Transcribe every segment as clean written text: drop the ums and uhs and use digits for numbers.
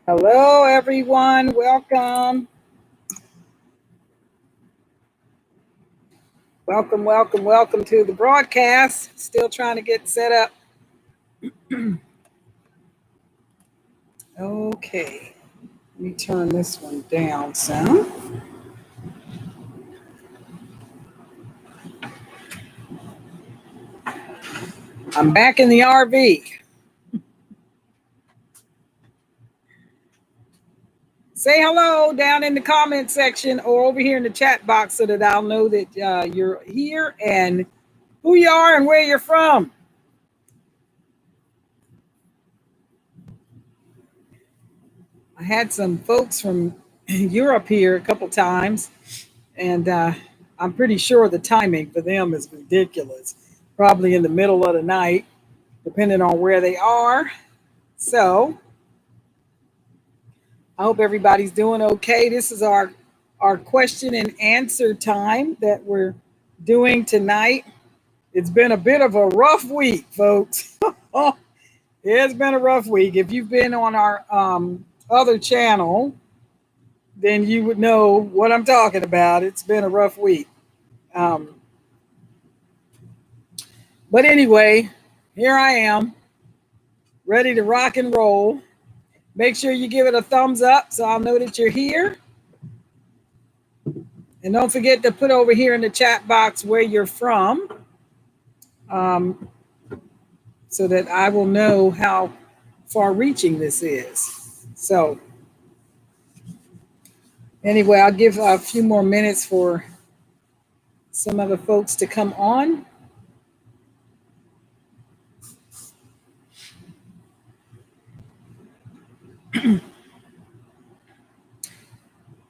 Hello, everyone. Welcome. Welcome to the broadcast. Still trying to get set up. Okay. Let me turn this one down some. I'm back in the RV. Say hello down in the comment section or over here in the chat box so that I'll know that you're here and who you are and where you're from. I had some folks from Europe here a couple times, and I'm pretty sure the timing for them is ridiculous. Probably in the middle of the night, depending on where they are. So I hope everybody's doing okay. This is our question and answer time that we're doing tonight. It's been a bit of a rough week, folks. It's been a rough week. If you've been on our other channel, then you would know what I'm talking about. It's been a rough week. But anyway, here I am, ready to rock and roll. Make sure you give it a thumbs up so I'll know that you're here. And don't forget to put over here in the chat box where you're from, so that I will know how far reaching this is. So anyway, I'll give a few more minutes for some other folks to come on.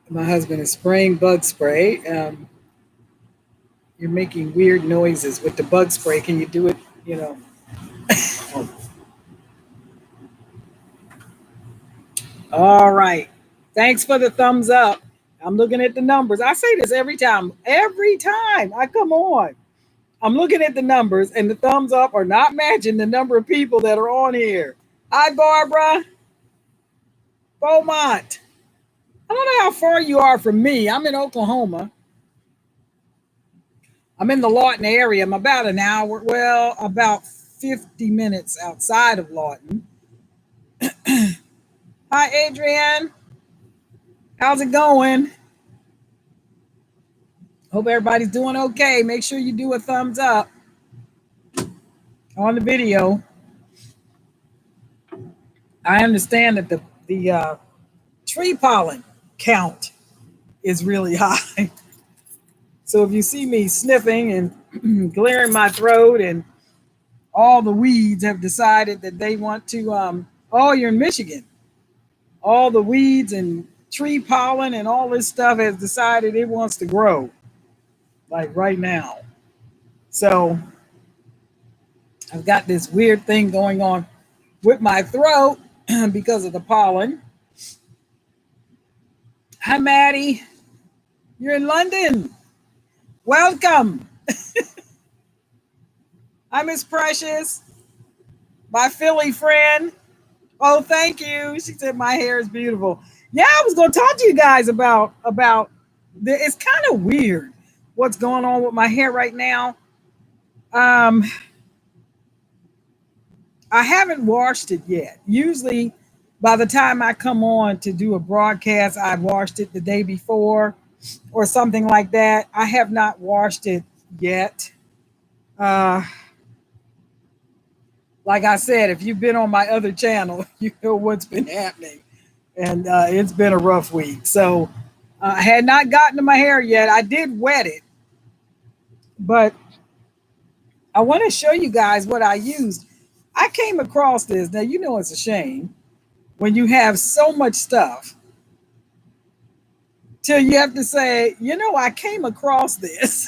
My husband is spraying bug spray. You're making weird noises with the bug spray. Can you do it, All right. Thanks for the thumbs up. I'm looking at the numbers. I say this every time. Every time I come on, I'm looking at the numbers, and the thumbs up are not matching the number of people that are on here. Hi, Barbara. Beaumont. I don't know how far you are from me. I'm in Oklahoma. I'm in the Lawton area. I'm about an hour, about 50 minutes outside of Lawton. Hi, Adrienne. How's it going? Hope everybody's doing okay. Make sure you do a thumbs up on the video. I understand that the tree pollen count is really high. So if you see me sniffing and clearing my throat, and all the weeds have decided that they want to, you're in Michigan. All the weeds and tree pollen and all this stuff has decided it wants to grow, like right now. So I've got this weird thing going on with my throat because of the pollen. Hi, Maddie. You're in London. Welcome. Hi, Miss Precious, my Philly friend. Oh, thank you. She said my hair is beautiful. Yeah, I was going to talk to you guys about it's kind of weird what's going on with my hair right now. I haven't washed it yet. Usually by the time I come on to do a broadcast, I've washed it the day before or something like that. I have not washed it yet. Like I said, if you've been on my other channel, you know what's been happening. And it's been a rough week. So I had not gotten to my hair yet. I did wet it. But I want to show you guys what I used. I came across this. Now, you know it's a shame when you have so much stuff till you have to say, I came across this.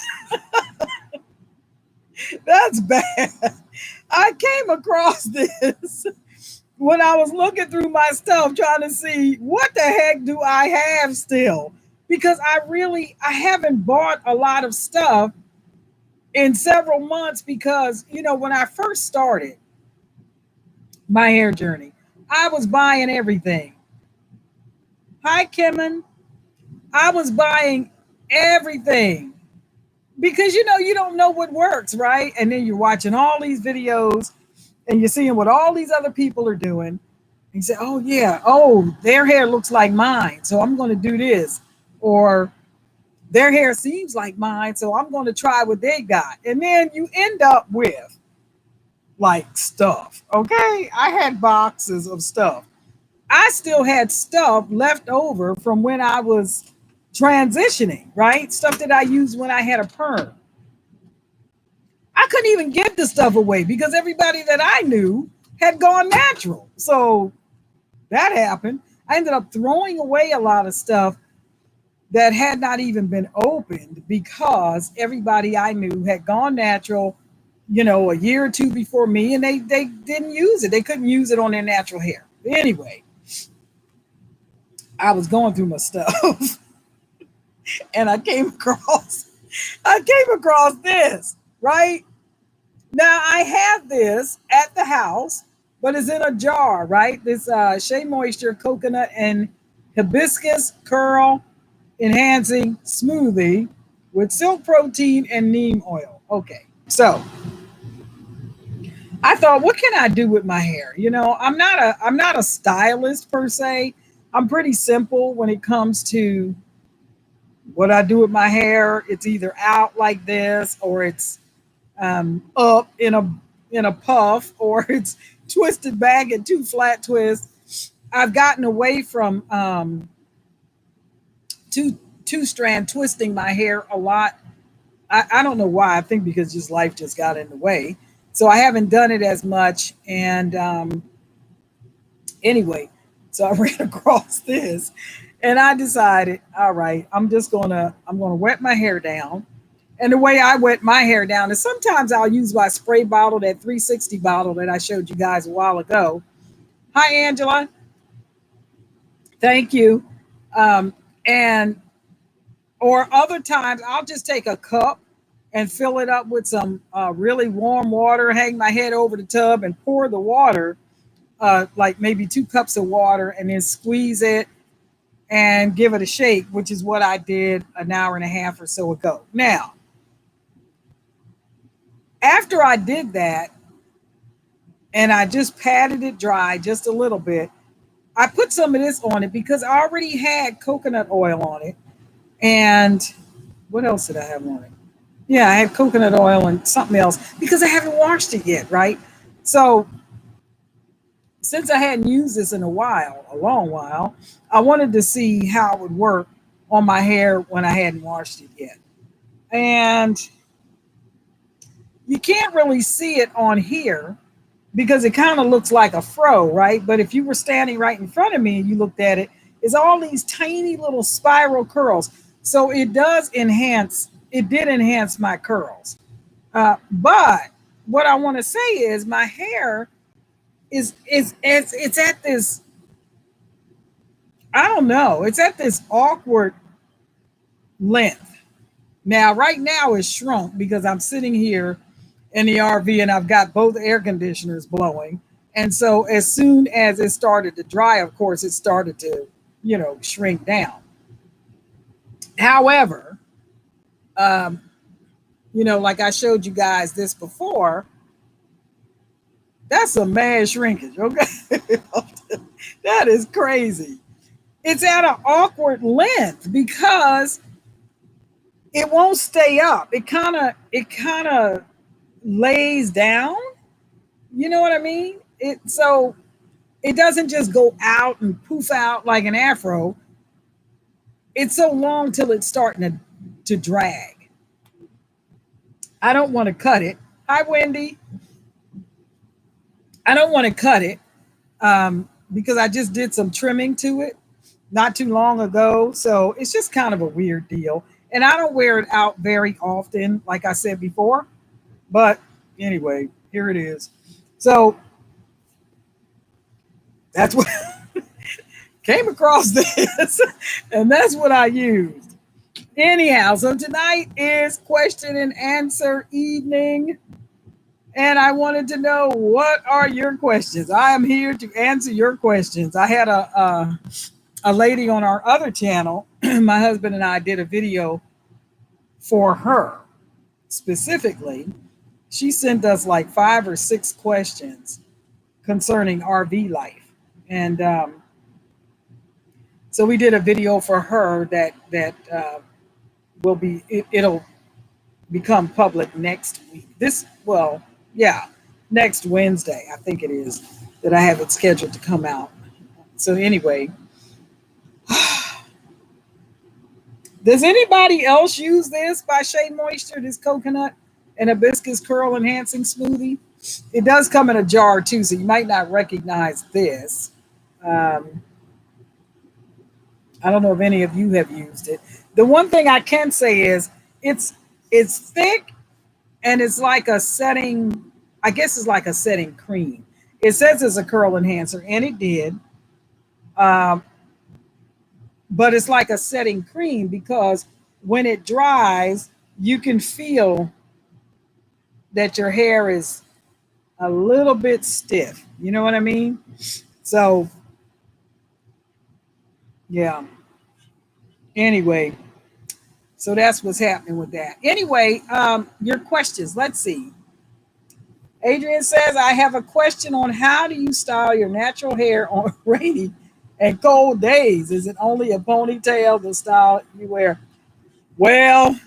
That's bad. I came across this when I was looking through my stuff trying to see what the heck do I have still, because I haven't bought a lot of stuff in several months, because when I first started my hair journey, I was buying everything. Hi, Kimon. I was buying everything because you don't know what works, right? And then you're watching all these videos and you're seeing what all these other people are doing. And you say, oh, yeah, oh, their hair looks like mine, so I'm going to do this. Or their hair seems like mine, so I'm going to try what they got. And then you end up with like stuff. Okay. I had boxes of stuff. I still had stuff left over from when I was transitioning, right? Stuff that I used when I had a perm. I couldn't even give the stuff away because everybody that I knew had gone natural. So that happened. I ended up throwing away a lot of stuff that had not even been opened because everybody I knew had gone natural, a year or two before me, and they didn't use it. They couldn't use it on their natural hair. Anyway, I was going through my stuff and I came across this, right? Now I have this at the house, but it's in a jar, right? This Shea Moisture Coconut and Hibiscus Curl Enhancing Smoothie with silk protein and neem oil. Okay, so I thought, what can I do with my hair? I'm not a stylist per se. I'm pretty simple when it comes to what I do with my hair. It's either out like this, or it's up in a puff, or it's twisted back in two flat twists. I've gotten away from two strand twisting my hair a lot. I don't know why. I think because just life just got in the way. So I haven't done it as much. And anyway, so I ran across this and I decided, all right, I'm gonna wet my hair down. And the way I wet my hair down is sometimes I'll use my spray bottle, that 360 bottle that I showed you guys a while ago. Hi, Angela. Thank you. And or other times I'll just take a cup and fill it up with some really warm water, hang my head over the tub and pour the water, like maybe 2 cups of water, and then squeeze it and give it a shake, which is what I did an hour and a half or so ago. Now, after I did that and I just patted it dry just a little bit, I put some of this on it because I already had coconut oil on it. And what else did I have on it? Yeah, I had coconut oil and something else because I haven't washed it yet, right? So since I hadn't used this in a long while, I wanted to see how it would work on my hair when I hadn't washed it yet. And you can't really see it on here because it kind of looks like a fro, right? But if you were standing right in front of me and you looked at it, it's all these tiny little spiral curls. So it did enhance my curls. But what I want to say is my hair it's at this, I don't know, it's at this awkward length. Now, right now it's shrunk because I'm sitting here in the RV and I've got both air conditioners blowing. And so as soon as it started to dry, of course, it started to, shrink down. However, like I showed you guys this before, that's a mad shrinkage, okay? That is crazy. It's at an awkward length because it won't stay up. It kind of lays down. You know what I mean? So it doesn't just go out and poof out like an afro. It's so long till it's starting to drag. I don't want to cut it. Hi, Wendy. I don't want to cut it because I just did some trimming to it not too long ago. So it's just kind of a weird deal. And I don't wear it out very often, like I said before. But anyway, here it is. So that's what came across this, and that's what I used. Anyhow, so tonight is question and answer evening. And I wanted to know, what are your questions? I am here to answer your questions. I had a lady on our other channel, my husband and I did a video for her specifically. She sent us like 5 or 6 questions concerning RV life, and so we did a video for her that will be it'll become public next week. Next Wednesday, I think it is, that I have it scheduled to come out. So anyway, does anybody else use this by Shea Moisture, this coconut and hibiscus curl enhancing smoothie? It does come in a jar too, so you might not recognize this. I don't know if any of you have used it. The one thing I can say is it's thick, and it's like a setting, I guess it's like a setting cream. It says it's a curl enhancer, and it did. But it's like a setting cream because when it dries, you can feel that your hair is a little bit stiff. You know what I mean? So, yeah. Anyway, so that's what's happening with that. Anyway, your questions. Let's see. Adrian says, I have a question on how do you style your natural hair on rainy and cold days? Is it only a ponytail, the style you wear? Well,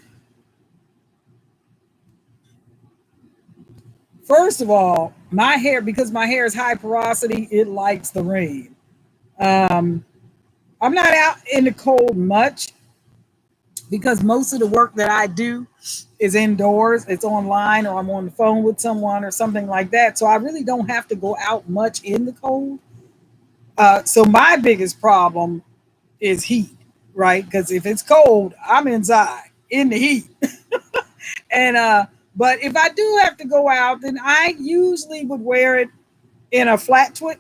first of all, my hair, because my hair is high porosity, it likes the rain. I'm not out in the cold much because most of the work that I do is indoors. It's online, or I'm on the phone with someone or something like that. So I really don't have to go out much in the cold. So my biggest problem is heat, right? Because if it's cold, I'm inside in the heat. And but if I do have to go out, then I usually would wear it in a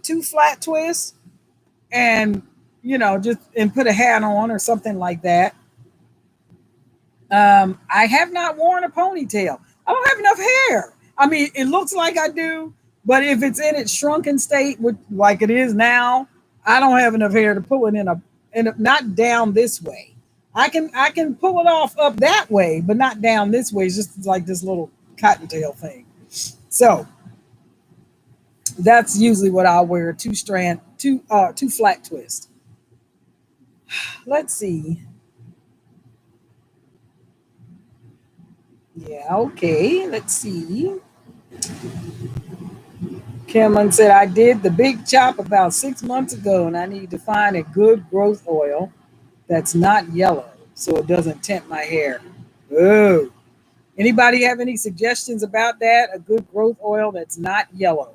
two flat twists, and just and put a hat on or something like that. I have not worn a ponytail. I don't have enough hair. I mean, it looks like I do, but if it's in its shrunken state, like it is now, I don't have enough hair to pull it in a not down this way. I can pull it off up that way, but not down this way. It's just like this little cottontail thing. So that's usually what I'll wear: two flat twist. Let's see. Yeah, okay. Let's see. Cameron said, I did the big chop about 6 months ago, and I need to find a good growth oil that's not yellow so it doesn't tint my hair. Oh. Anybody have any suggestions about that? A good growth oil that's not yellow.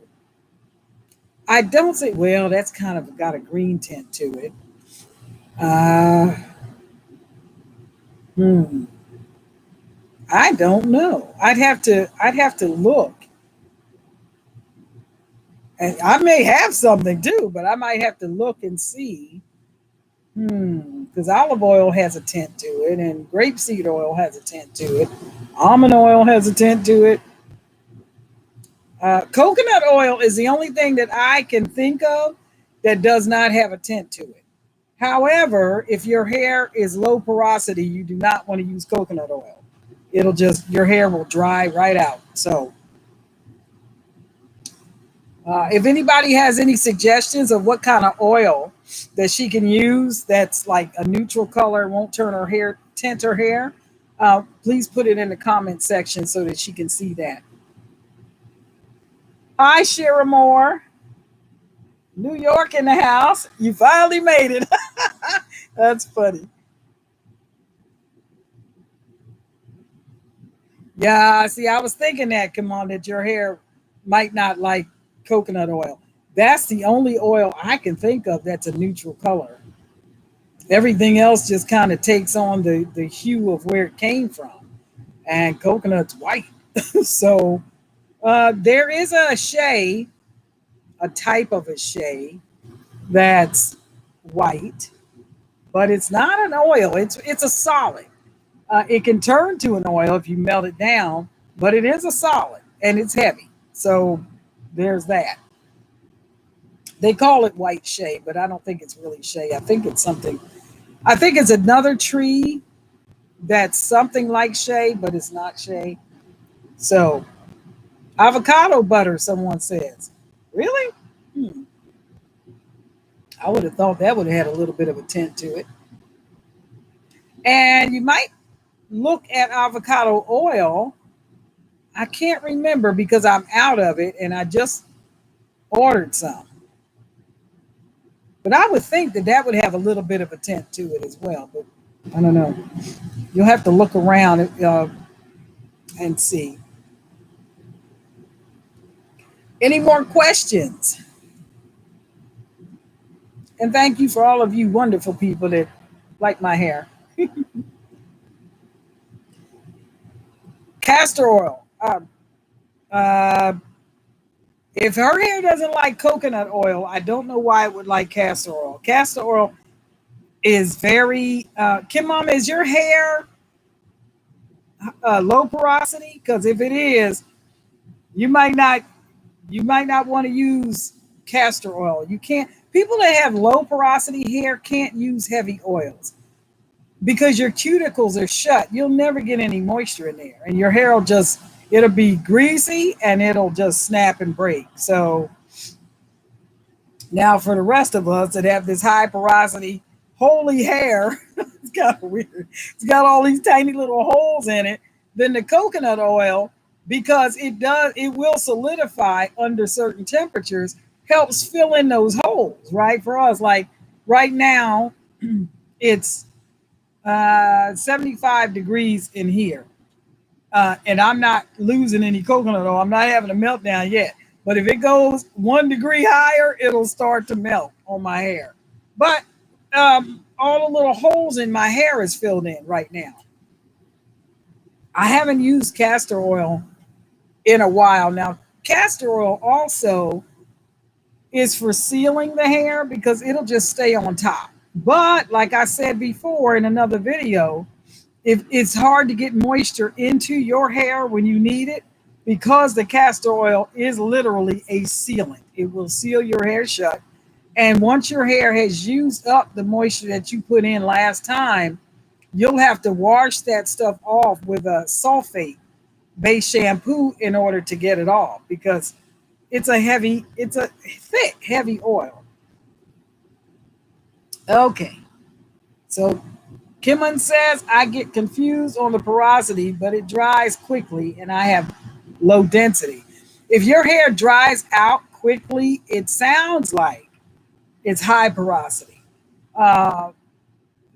I don't say, well, that's kind of got a green tint to it. I don't know. I'd have to look. And I may have something too, but I might have to look and see. Because olive oil has a tint to it, and grapeseed oil has a tint to it. Almond oil has a tint to it. Coconut oil is the only thing that I can think of that does not have a tint to it. However, if your hair is low porosity, you do not want to use coconut oil. Your hair will dry right out. So if anybody has any suggestions of what kind of oil that she can use that's like a neutral color, won't tint her hair, please put it in the comment section so that she can see that. Hi, Shira Moore. New York in the house. You finally made it. That's funny. Yeah, see, I was thinking that, come on, that your hair might not like coconut oil. That's the only oil I can think of that's a neutral color. Everything else just kind of takes on the hue of where it came from. And coconut's white. So there is a Shea, a type of a Shea that's white, but it's not an oil. It's a solid. It can turn to an oil if you melt it down, but it is a solid and it's heavy. So there's that. They call it white shea, but I don't think it's really shea. I think it's something. I think it's another tree that's something like shea, but it's not shea. So avocado butter, someone says. Really? Hmm. I would have thought that would have had a little bit of a tint to it. And you might look at avocado oil. I can't remember because I'm out of it and I just ordered some. But I would think that that would have a little bit of a tint to it as well. But I don't know. You'll have to look around and see. Any more questions? And thank you for all of you wonderful people that like my hair. Castor oil. Uh, if her hair doesn't like coconut oil, I don't know why it would like castor oil. Castor oil is very. Kim Mom, is your hair low porosity? Because if it is, you might not. You might not want to use castor oil. You can't. People that have low porosity hair can't use heavy oils because your cuticles are shut. You'll never get any moisture in there, and your hair will just. It'll be greasy and it'll just snap and break. So now for the rest of us that have this high porosity, holy hair, it's kind of weird. It's got all these tiny little holes in it. Then the coconut oil, because it will solidify under certain temperatures, helps fill in those holes, right? For us, like right now, it's 75 degrees in here. And I'm not losing any coconut oil. I'm not having a meltdown yet. But if it goes 1 degree higher, it'll start to melt on my hair. But all the little holes in my hair is filled in right now. I haven't used castor oil in a while. Now, castor oil also is for sealing the hair because it'll just stay on top. But like I said before in another video, if it's hard to get moisture into your hair when you need it, because the castor oil is literally a sealant. It will seal your hair shut. And once your hair has used up the moisture that you put in last time, you'll have to wash that stuff off with a sulfate based shampoo in order to get it off because it's a thick, heavy oil. Okay. So Kimon says, I get confused on the porosity, but it dries quickly and I have low density. If your hair dries out quickly, it sounds like it's high porosity.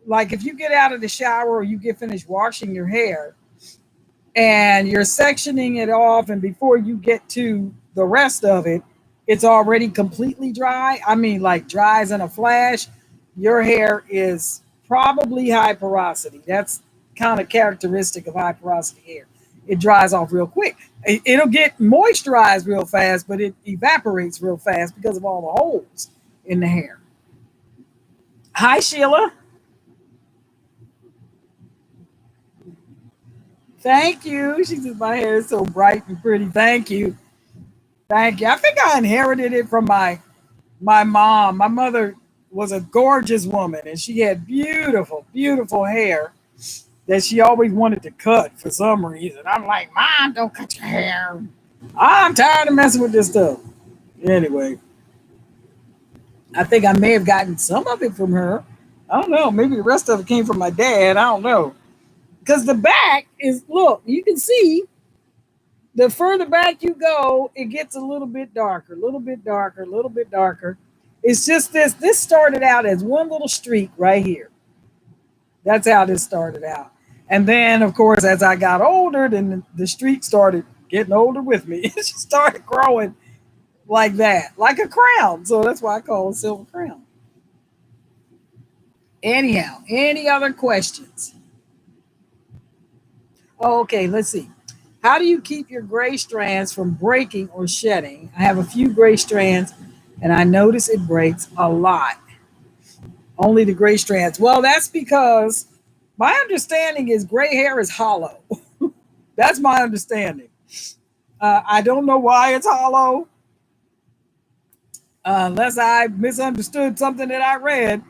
Like if you get out of the shower or you get finished washing your hair and you're sectioning it off, and before you get to the rest of it, it's already completely dry. I mean, like dries in a flash. Your hair is probably high porosity. That's kind of characteristic of high porosity hair. It dries off real quick. It'll get moisturized real fast, but it evaporates real fast because of all the holes in the hair. Hi, Sheila. Thank you. She says my hair is so bright and pretty. Thank you. Thank you. I think I inherited it from my mom. My mother was a gorgeous woman and she had beautiful, beautiful hair that she always wanted to cut for some reason. I'm like, Mom, don't cut your hair. I'm tired of messing with this stuff. Anyway, I think I may have gotten some of it from her. I don't know. Maybe the rest of it came from my dad. I don't know. Because the back is, look, you can see the further back you go, it gets a little bit darker, a little bit darker, a little bit darker. It's just this. This started out as one little streak right here. That's how this started out. And then, of course, as I got older, then the streak started getting older with me. It just started growing like that, like a crown. So that's why I call it silver crown. Anyhow, any other questions? Okay, let's see. How do you keep your gray strands from breaking or shedding? I have a few gray strands and I notice it breaks a lot. Only the gray strands. Well, that's because my understanding is gray hair is hollow. That's my understanding. I don't know why it's hollow. unless I misunderstood something that I read,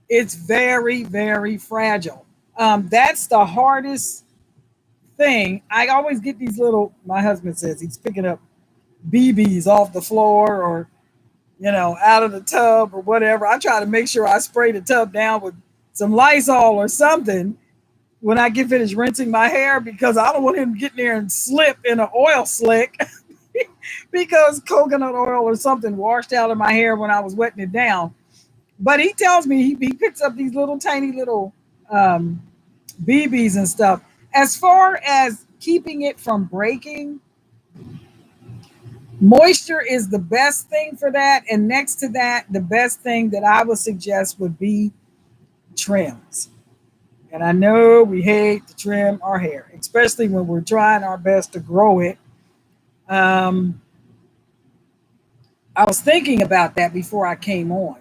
it's very, very fragile. That's the hardest thing. I always get these little, my husband says he's picking up BBs off the floor or, out of the tub or whatever. I try to make sure I spray the tub down with some Lysol or something when I get finished rinsing my hair because I don't want him getting there and slip in an oil slick because coconut oil or something washed out of my hair when I was wetting it down. But he tells me he picks up these little tiny little um, BBs and stuff. As far as keeping it from breaking, moisture is the best thing for that. And next to that, the best thing that I would suggest would be trims. And I know we hate to trim our hair, especially when we're trying our best to grow it. Um, I was thinking about that before I came on,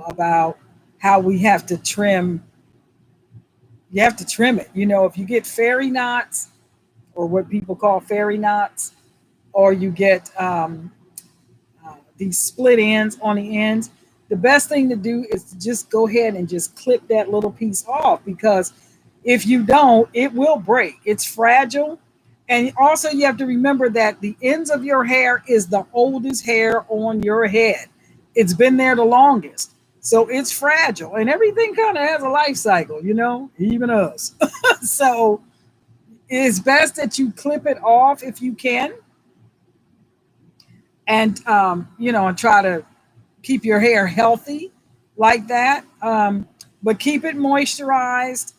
about how we have to trim. You have to trim it. If you get fairy knots or what people call fairy knots, or you get these split ends on the ends, the best thing to do is to just go ahead and just clip that little piece off because if you don't, it will break. It's fragile. And also, you have to remember that the ends of your hair is the oldest hair on your head. It's been there the longest. So it's fragile. And everything kind of has a life cycle, even us. So it's best that you clip it off if you can. And, and try to keep your hair healthy like that. But keep it moisturized.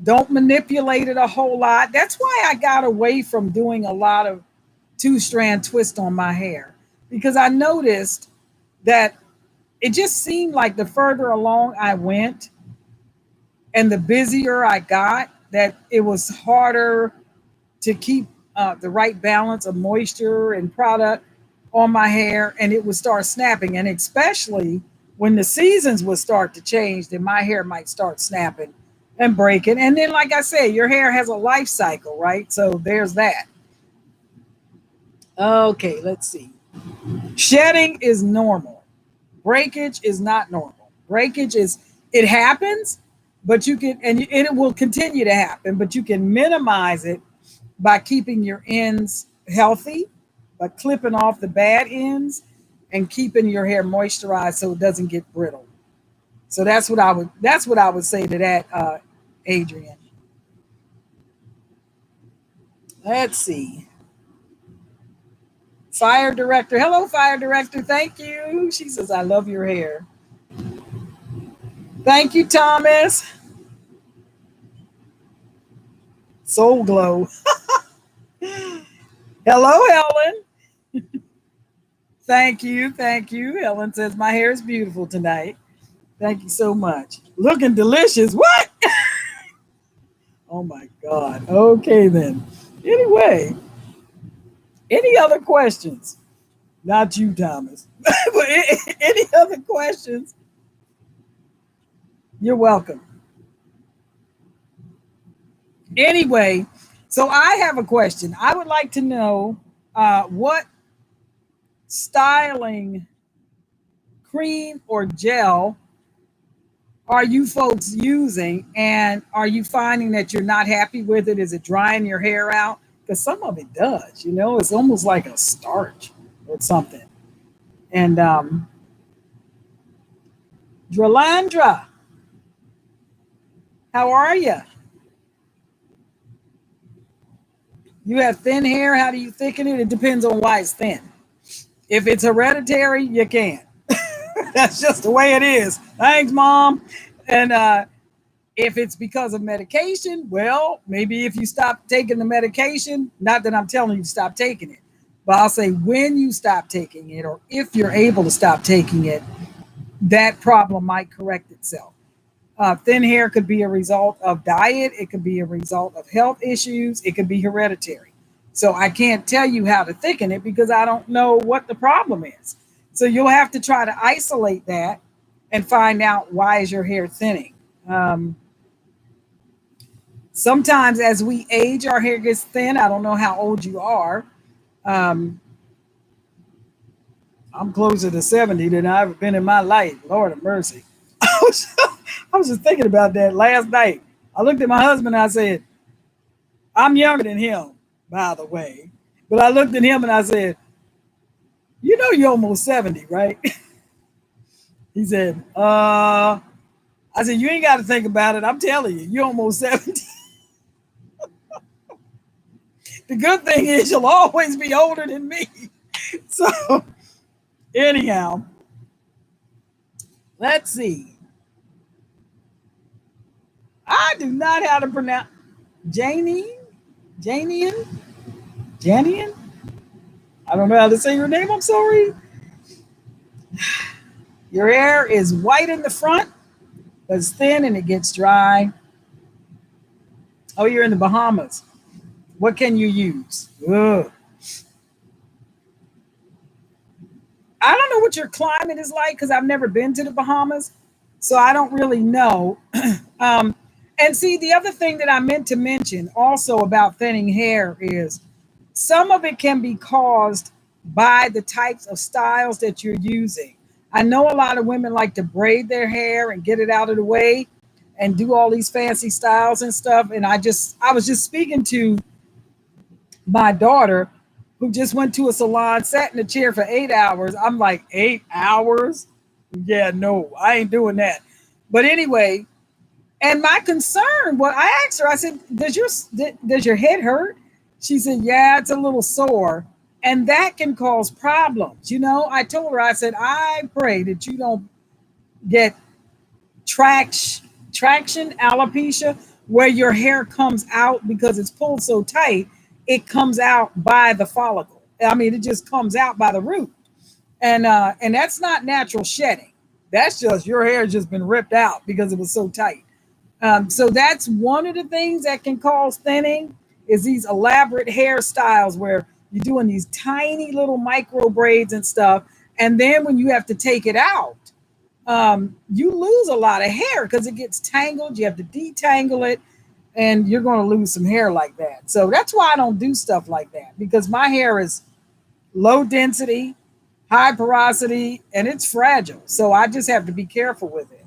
Don't manipulate it a whole lot. That's why I got away from doing a lot of two-strand twist on my hair because I noticed that it just seemed like the further along I went and the busier I got, that it was harder to keep the right balance of moisture and product on my hair, and it would start snapping. And especially when the seasons would start to change, then my hair might start snapping and breaking. And then, like I said, your hair has a life cycle, right? So there's that. Okay, let's see. Shedding is normal. Breakage is not normal. Breakage is, it happens, but you can, and it will continue to happen, but you can minimize it by keeping your ends healthy, by clipping off the bad ends and keeping your hair moisturized so it doesn't get brittle. So that's what I would say to that, Adrian. Let's see. Fire director. Hello, fire director. Thank you. She says, I love your hair. Thank you, Thomas. Soul glow. Hello, Helen. Thank you. Thank you. Helen says, my hair is beautiful tonight. Thank you so much. Looking delicious. What? Oh my God. Okay, then. Anyway, any other questions? Not you, Thomas. But any other questions? You're welcome. Anyway, so I have a question. I would like to know what styling cream or gel are you folks using, and are you finding that you're not happy with it? Is it drying your hair out? Because some of it does, it's almost like a starch or something. And Dralandra, how are you? You have thin hair. How do you thicken it? It depends on why it's thin. If it's hereditary, you can't. That's just the way it is. Thanks, Mom. And if it's because of medication, well, maybe if you stop taking the medication, not that I'm telling you to stop taking it, but I'll say when you stop taking it, or if you're able to stop taking it, that problem might correct itself. Thin hair could be a result of diet. It could be a result of health issues. It could be hereditary. So I can't tell you how to thicken it because I don't know what the problem is. So you'll have to try to isolate that and find out why is your hair thinning. Sometimes as we age, our hair gets thin. I don't know how old you are. Um, I'm closer to 70 than I've ever been in my life. Lord of mercy. I was, I was just thinking about that last night. I looked at my husband and I said, I'm younger than him, by the way. But I looked at him and I said, you know you're almost 70, right? He said, I said, you ain't got to think about it. I'm telling you, you're almost 70. The good thing is you'll always be older than me. So anyhow, let's see. I do not know how to pronounce Janie, Janian, Janian. I don't know how to say your name. I'm sorry. Your hair is white in the front, but it's thin and it gets dry. Oh, you're in the Bahamas. What can you use? Ugh. I don't know what your climate is like because I've never been to the Bahamas, so I don't really know. um, and see, the other thing that I meant to mention also about thinning hair is some of it can be caused by the types of styles that you're using. I know a lot of women like to braid their hair and get it out of the way and do all these fancy styles and stuff. And I was just speaking to my daughter who just went to a salon, sat in a chair for 8 hours. I'm like, 8 hours? Yeah, no, I ain't doing that. But anyway, and my concern, what I asked her, I said, does your head hurt? She said, yeah, it's a little sore. And that can cause problems. You know, I told her, I said, I pray that you don't get traction alopecia, where your hair comes out because it's pulled so tight, it comes out by the follicle. I mean, it just comes out by the root. And that's not natural shedding. That's just your hair has just been ripped out because it was so tight. So that's one of the things that can cause thinning is these elaborate hairstyles where you're doing these tiny little micro braids and stuff. And then when you have to take it out, you lose a lot of hair because it gets tangled. You have to detangle it, and you're going to lose some hair like that. So that's why I don't do stuff like that because my hair is low density, high porosity, and it's fragile. So I just have to be careful with it.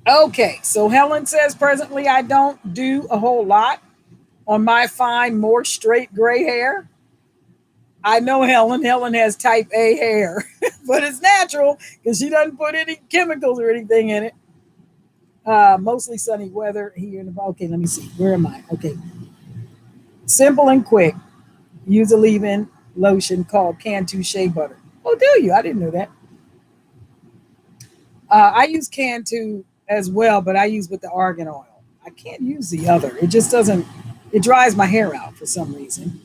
Okay, so Helen says presently I don't do a whole lot on my fine, more straight gray hair. I know Helen. Helen has type A hair, but it's natural because she doesn't put any chemicals or anything in it. Mostly sunny weather here in the. Okay, let me see. Where am I? Okay, simple and quick. Use a leave-in lotion called Cantu Shea Butter. Oh, do you? I didn't know that. I use Cantu as well, but I use with the argan oil. I can't use the other. It just doesn't. It dries my hair out for some reason.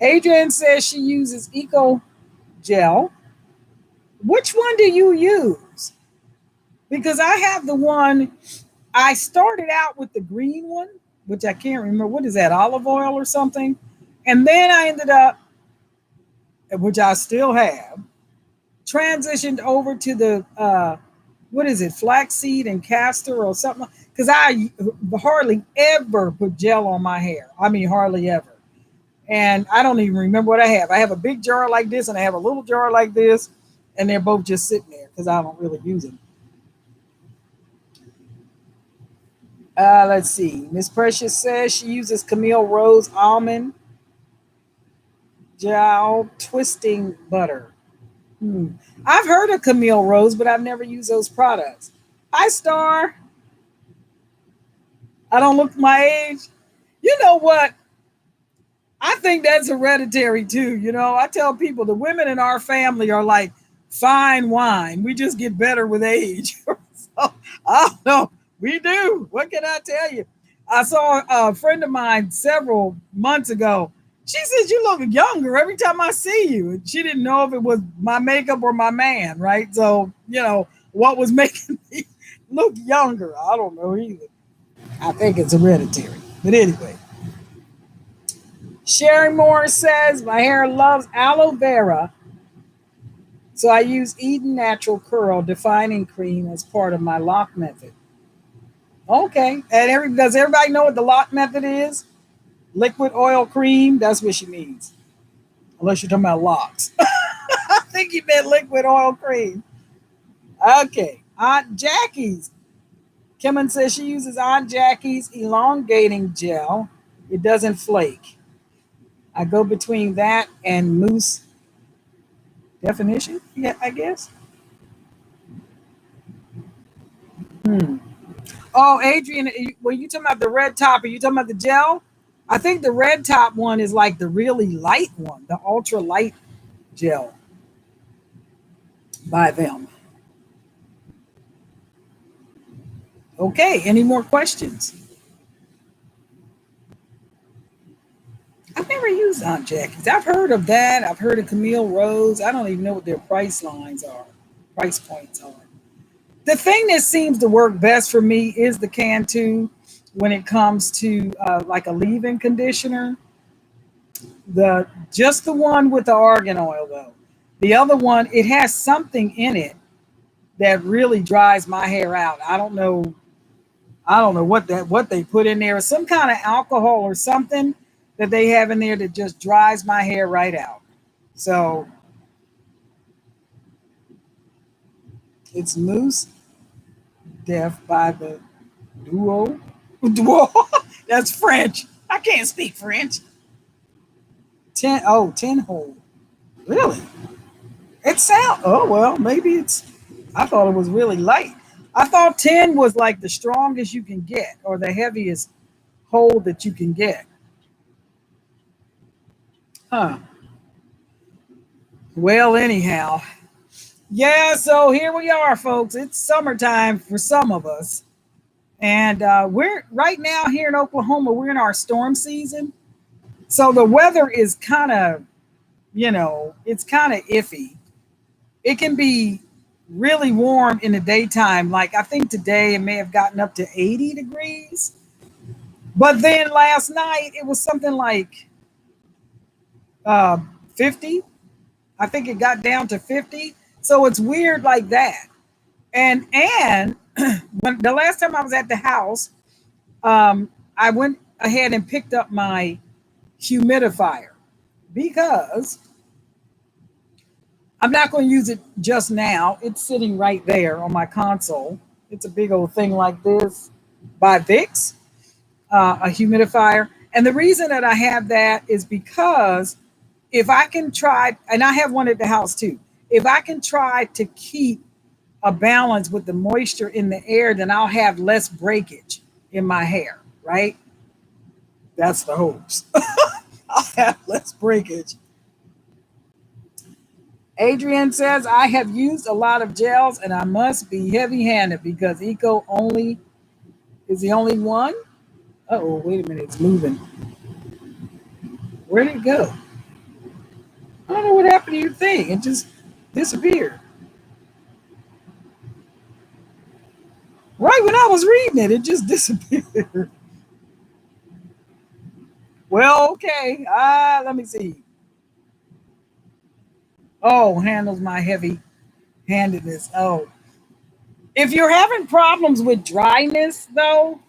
Adrienne says she uses Eco Gel. Which one do you use? Because I have the one. I started out with the green one, which I can't remember. What is that? Olive oil or something? And then I ended up, which I still have, transitioned over to the what is it, flaxseed and castor or something, because I hardly ever put gel on my hair. I mean, hardly ever. And I don't even remember what I have. I have a big jar like this and I have a little jar like this, and they're both just sitting there because I don't really use them. Let's see. Miss Precious says she uses Camille Rose almond gel twisting butter. I've heard of Camille Rose, but I've never used those products. Hi, Star. I don't look my age. You know what? I think that's hereditary too. You know, I tell people the women in our family are like fine wine. We just get better with age. So, I don't know. We do. What can I tell you? I saw a friend of mine several months ago. She says, you look younger every time I see you. And she didn't know if it was my makeup or my man, right? So, you know, what was making me look younger? I don't know either. I think it's hereditary. But anyway, Sherry Moore says, my hair loves aloe vera. So I use Eden Natural Curl Defining Cream as part of my lock method. Okay. And does everybody know what the lock method is? Liquid oil cream. That's what she means. Unless you're talking about locks. I think you meant liquid oil cream. Okay. Aunt Jackie's. Kimon says she uses Aunt Jackie's elongating gel. It doesn't flake. I go between that and mousse definition, yeah, I guess. Hmm. Oh, Adrian, when you talking about the red top, are you talking about the gel? I think the red top one is like the really light one, the ultra light gel by them. Okay, any more questions? I've never used Aunt Jackie's. I've heard of that. I've heard of Camille Rose. I don't even know what their price lines are, price points are. The thing that seems to work best for me is the Cantu when it comes to like a leave-in conditioner. The just the one with the argan oil though. The other one, it has something in it that really dries my hair out. I don't know. I don't know what they put in there. Some kind of alcohol or something that they have in there that just dries my hair right out. So it's Mousse Def by the Duo. Duo. That's French. I can't speak French. 10 hole. Really? It sound oh well, maybe it's I thought it was really light. I thought 10 was like the strongest you can get or the heaviest hold that you can get. Huh. Well, anyhow. Yeah, so here we are, folks. It's summertime for some of us. And we're right now here in Oklahoma, we're in our storm season. So the weather is kind of, it's kind of iffy. It can be really warm in the daytime. Like I think today it may have gotten up to 80 degrees. But then last night it was something like 50. I think it got down to 50. So it's weird like that. And when the last time I was at the house, I went ahead and picked up my humidifier because I'm not going to use it just now. It's sitting right there on my console. It's a big old thing like this by Vicks, a humidifier. And the reason that I have that is because if I can try, and I have one at the house too, if I can try to keep a balance with the moisture in the air, then I'll have less breakage in my hair, right? That's the hopes. I'll have less breakage. Adrian says, I have used a lot of gels and I must be heavy handed because Eco only is the only one. Oh, wait a minute, it's moving. Where'd it go? I don't know what happened to your thing. It just disappeared. Right when I was reading it, it just disappeared. Well, okay. Let me see. Oh, handles my heavy handedness. Oh, if you're having problems with dryness, though,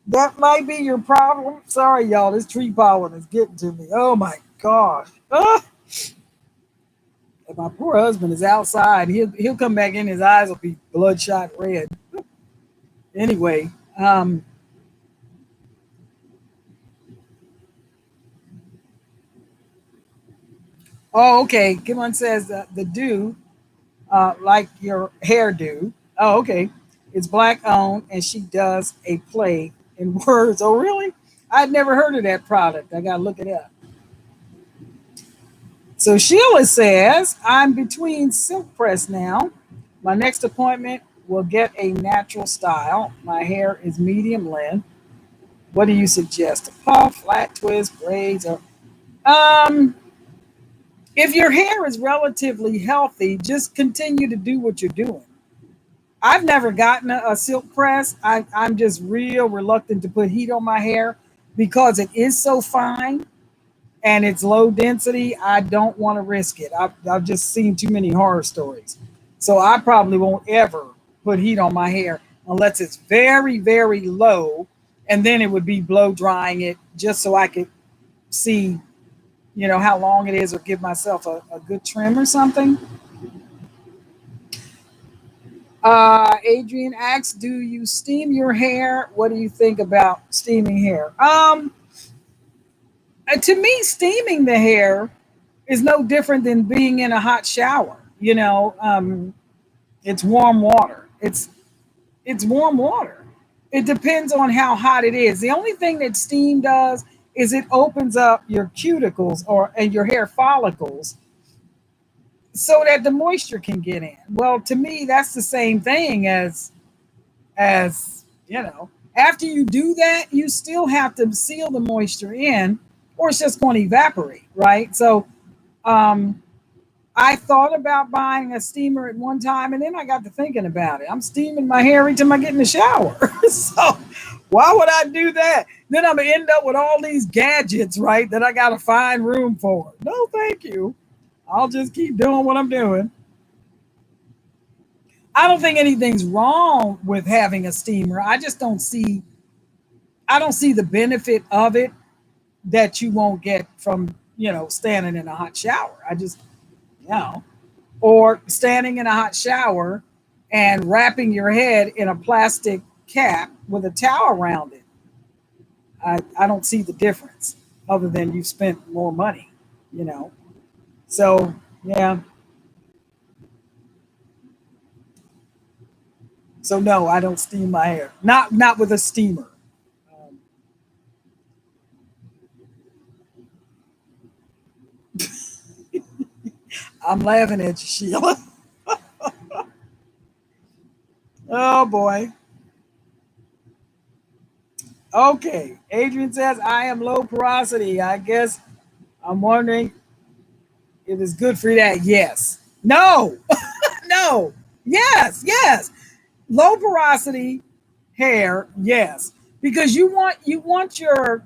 that might be your problem. Sorry, y'all. This tree pollen is getting to me. Oh my gosh. And my poor husband is outside. He'll come back in. His eyes will be bloodshot red. Anyway, oh, okay. Kimon says the do, like your hairdo. Oh, okay. It's black owned, and she does a play in words. Oh, really? I'd never heard of that product. I gotta look it up. So Sheila says, I'm between silk press now. My next appointment will get a natural style. My hair is medium length. What do you suggest? A puff, flat twist, braids, or um if your hair is relatively healthy, just continue to do what you're doing. I've never gotten a silk press. I'm just real reluctant to put heat on my hair because it is so fine and it's low density. I don't want to risk it. I've just seen too many horror stories. So I probably won't ever put heat on my hair unless it's very, very low. And then it would be blow drying it just so I could see how long it is, or give myself a good trim or something. Adrian asks, do you steam your hair? What do you think about steaming hair? To me, steaming the hair is no different than being in a hot shower. It's warm water. It's warm water. It depends on how hot it is. The only thing that steam does is it opens up your cuticles and your hair follicles so that the moisture can get in. Well, to me, that's the same thing as after you do that, you still have to seal the moisture in, or it's just going to evaporate, right? So um, I thought about buying a steamer at one time, and then I got to thinking about it. I'm steaming my hair every time I get in the shower. So why would I do that? Then I'm going to end up with all these gadgets, right, that I got to find room for. No, thank you. I'll just keep doing what I'm doing. I don't think anything's wrong with having a steamer. I don't see the benefit of it that you won't get from, standing in a hot shower. You know, or standing in a hot shower and wrapping your head in a plastic cap with a towel around it. I don't see the difference other than you spent more money, you know. So, yeah. So no, I don't steam my hair. Not with a steamer. Um, I'm laughing at you, Sheila. Oh boy. Okay. Adrian says I am low porosity. I guess I'm wondering if it's good for that. Yes. No. No. Yes. Yes. Low porosity hair. Yes. Because you want your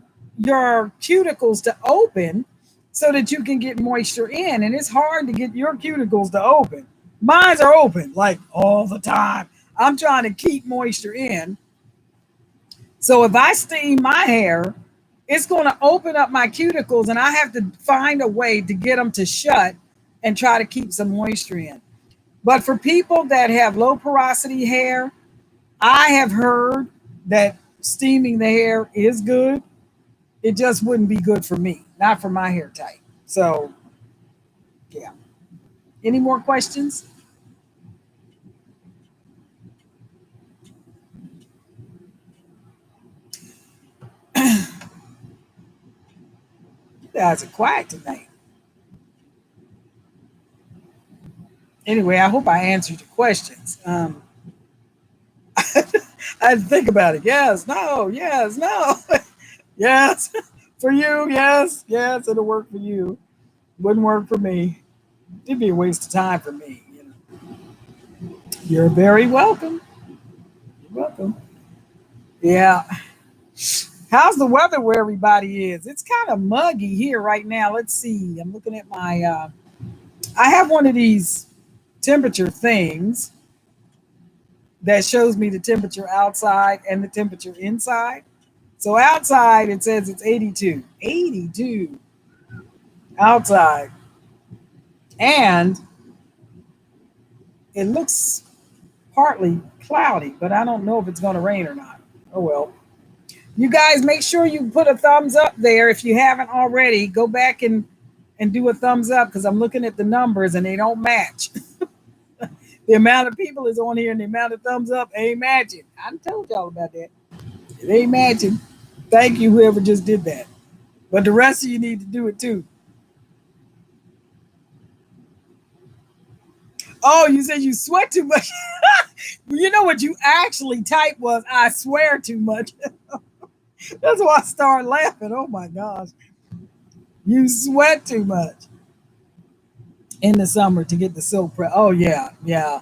cuticles to open so that you can get moisture in, and it's hard to get your cuticles to open. Mine's are open like all the time. I'm trying to keep moisture in. So if I steam my hair, it's going to open up my cuticles, and I have to find a way to get them to shut and try to keep some moisture in. But for people that have low porosity hair, I have heard that steaming the hair is good. It just wouldn't be good for me, not for my hair type. So, yeah. Any more questions? You guys are quiet tonight. Anyway, I hope I answered your questions. I had to think about it. Yes, no, yes, no, yes. For you, yes, yes, it'll work for you. Wouldn't work for me. It'd be a waste of time for me. You're very welcome. You're welcome. Yeah. How's the weather where everybody is? It's kind of muggy here right now. Let's see. I'm looking at my. I have one of these temperature things that shows me the temperature outside and the temperature inside. So outside it says it's 82. 82 outside. And it looks partly cloudy, but I don't know if it's going to rain or not. Oh well. You guys make sure you put a thumbs up there if you haven't already. Go back and do a thumbs up because I'm looking at the numbers and they don't match. The amount of people is on here and the amount of thumbs up ain't matching. I told y'all about that. It ain't matching. Thank you, whoever just did that. But the rest of you need to do it too. Oh, you said you sweat too much. You know what you actually typed was, I swear too much. That's why I started laughing. Oh my gosh. You sweat too much in the summer to get the silk press. Oh, yeah. Yeah.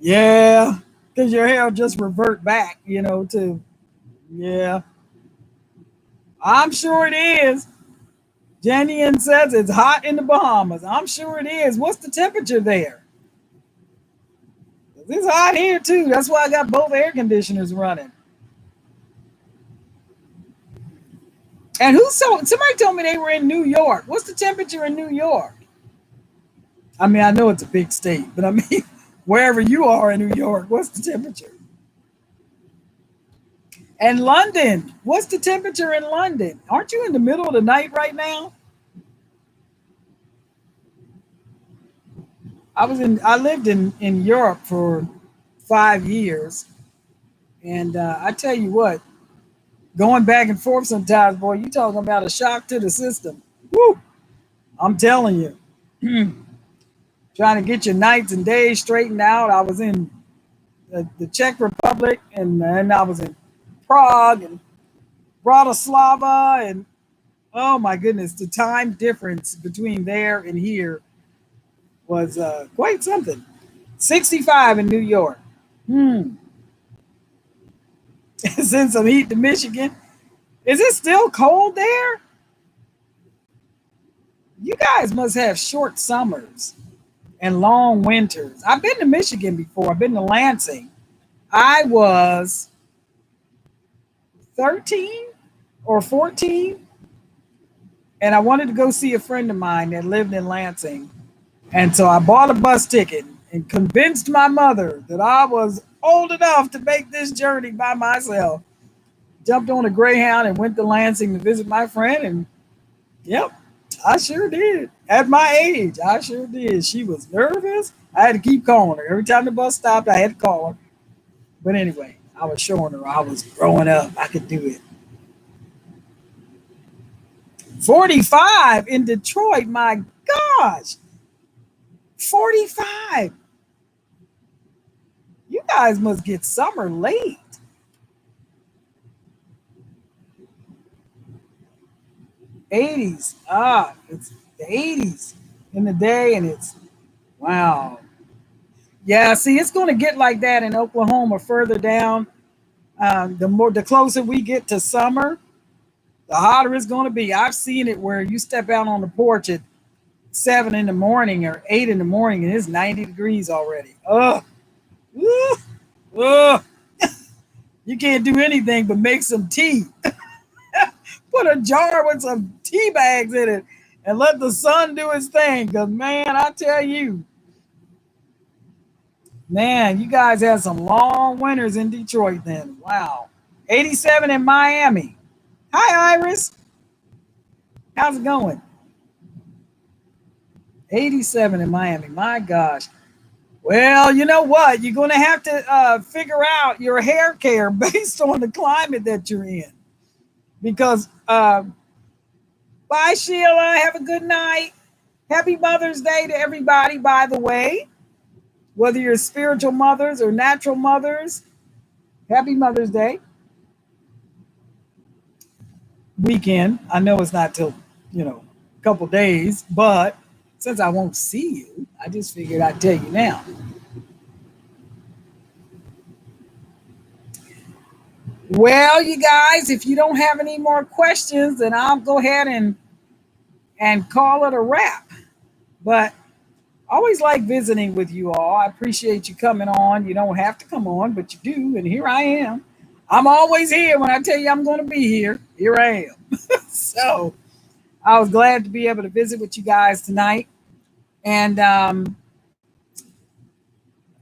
Yeah. Because your hair will just revert back, to, yeah. I'm sure it is. Jenny Ann says it's hot in the Bahamas. I'm sure it is. What's the temperature there? It's hot here too. That's why I got both air conditioners running. And somebody told me they were in New York. What's the temperature in New York? I mean, I know it's a big state, but I mean, wherever you are in New York, what's the temperature? And London, what's the temperature in London? Aren't you in the middle of the night right now? I lived in Europe for 5 years, and I tell you what, going back and forth sometimes, boy, you talking about a shock to the system. Woo! I'm telling you, trying to get your nights and days straightened out. I was in the Czech Republic, and then I was in Prague and Bratislava, and oh my goodness, the time difference between there and here was quite something. 65 in New York. Send some heat to Michigan. Is it still cold there? You guys must have short summers and long winters. I've been to Michigan before. I've been to Lansing. I was 13 or 14, and I wanted to go see a friend of mine that lived in Lansing. And so I bought a bus ticket and convinced my mother that I was old enough to make this journey by myself. Jumped on a Greyhound and went to Lansing to visit my friend. And yep, I sure did. At my age, I sure did. She was nervous. I had to keep calling her. Every time the bus stopped, I had to call her. But anyway, I was showing her I was growing up. I could do it. 45 in Detroit. My gosh. 45. You guys must get summer late. '80s. It's the '80s in the day, and it's wow. Yeah, see, it's going to get like that in Oklahoma further down. The closer we get to summer, the hotter it's going to be. I've seen it where you step out on the porch at 7 in the morning or 8 in the morning, and it's 90 degrees already. Ugh. Ugh. Ugh. You can't do anything but make some tea. Put a jar with some tea bags in it and let the sun do its thing. Because, man, I tell you, man, you guys had some long winters in Detroit then. Wow. 87 in Miami. Hi, Iris. How's it going? 87 in Miami. My gosh. Well, you know what? You're going to have to figure out your hair care based on the climate that you're in. Because, bye, Sheila. Have a good night. Happy Mother's Day to everybody, by the way. Whether you're spiritual mothers or natural mothers, happy Mother's Day. Weekend. I know it's not till, a couple days, but since I won't see you, I just figured I'd tell you now. Well, you guys, if you don't have any more questions, then I'll go ahead and call it a wrap. But I always like visiting with you all. I appreciate you coming on. You don't have to come on, but you do, and here I am. I'm always here when I tell you I'm going to be here. Here I am. So I was glad to be able to visit with you guys tonight. And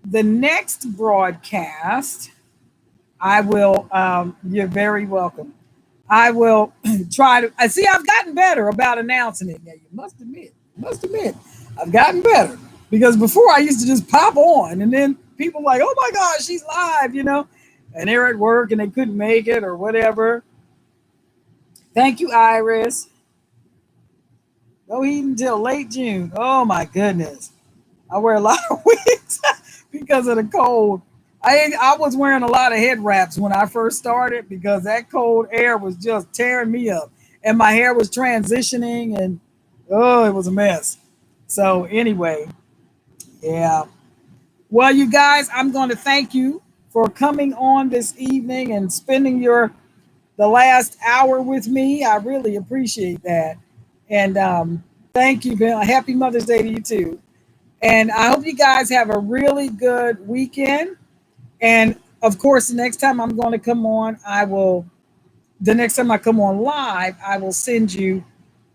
the next broadcast, I will, you're very welcome. I will try to, I see I've gotten better about announcing it. Now, you must admit, I've gotten better. Because before I used to just pop on and then people like, oh my gosh, she's live, and they're at work and they couldn't make it or whatever. Thank you, Iris. No heat until late June. Oh my goodness. I wear a lot of wigs because of the cold. I was wearing a lot of head wraps when I first started because that cold air was just tearing me up. And my hair was transitioning and it was a mess. So anyway, yeah. Well, you guys, I'm going to thank you for coming on this evening and spending the last hour with me. I really appreciate that. And thank you, Bill. Happy Mother's Day to you too. And I hope you guys have a really good weekend. And of course, the next time I'm going to come on, I will the next time I come on live, I will send you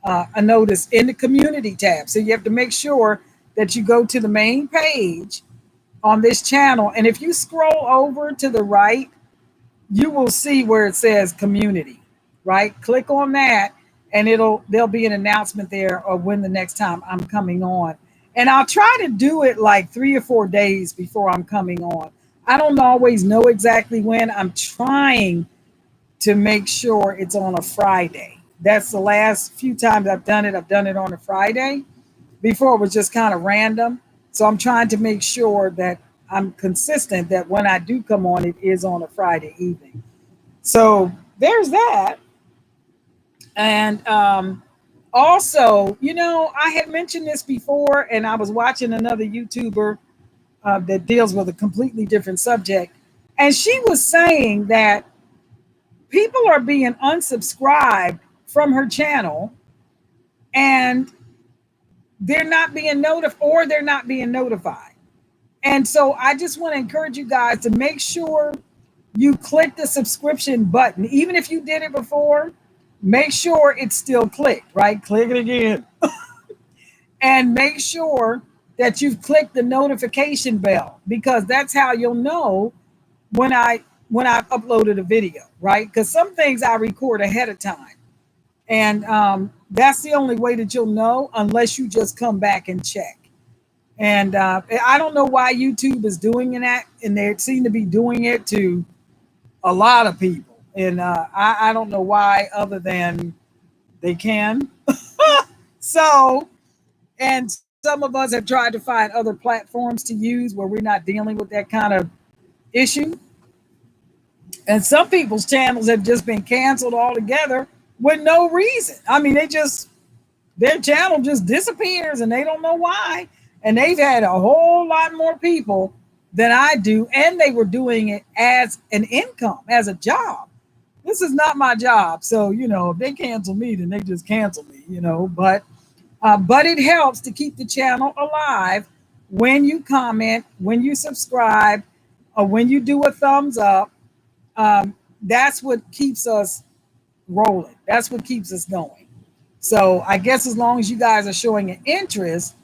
a notice in the community tab. So you have to make sure that you go to the main page on this channel. And if you scroll over to the right, you will see where it says community, right? Click on that and there'll be an announcement there of when the next time I'm coming on. And I'll try to do it like 3 or 4 days before I'm coming on. I don't always know exactly when. I'm trying to make sure it's on a Friday. That's the last few times I've done it. I've done it on a Friday. Before it was just kind of random. So I'm trying to make sure that I'm consistent that when I do come on, it is on a Friday evening. So there's that. And also, I had mentioned this before, and I was watching another YouTuber that deals with a completely different subject. And she was saying that people are being unsubscribed from her channel and they're not being notified or they're not being notified. And so I just want to encourage you guys to make sure you click the subscription button. Even if you did it before, make sure it's still clicked, right? Click it again. And make sure that you've clicked the notification bell, because that's how you'll know when I've uploaded a video, right? Because some things I record ahead of time. And that's the only way that you'll know, unless you just come back and check. And I don't know why YouTube is doing that, and they seem to be doing it to a lot of people. And I don't know why, other than they can. So, and some of us have tried to find other platforms to use where we're not dealing with that kind of issue. And some people's channels have just been canceled altogether with no reason. I mean, their channel just disappears and they don't know why. And they've had a whole lot more people than I do, and they were doing it as an income, as a job. This is not my job. So, if they cancel me, then they just cancel me, but it helps to keep the channel alive when you comment, when you subscribe, or when you do a thumbs up. That's what keeps us rolling. That's what keeps us going. So I guess as long as you guys are showing an interest,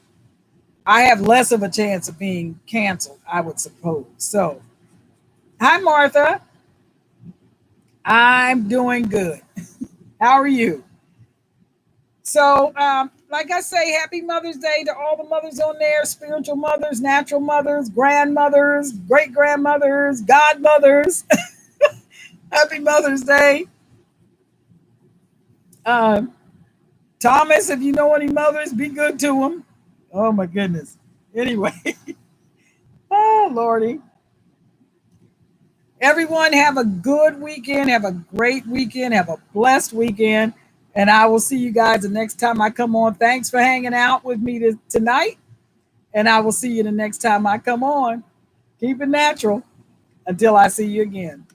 I have less of a chance of being canceled, I would suppose. So, hi, Martha. I'm doing good. How are you? So, like I say, happy Mother's Day to all the mothers on there, spiritual mothers, natural mothers, grandmothers, great-grandmothers, godmothers. Happy Mother's Day. Thomas, if you know any mothers, be good to them. Oh, my goodness. Anyway. Oh, Lordy. Everyone have a good weekend. Have a great weekend. Have a blessed weekend. And I will see you guys the next time I come on. Thanks for hanging out with me tonight. And I will see you the next time I come on. Keep it natural until I see you again.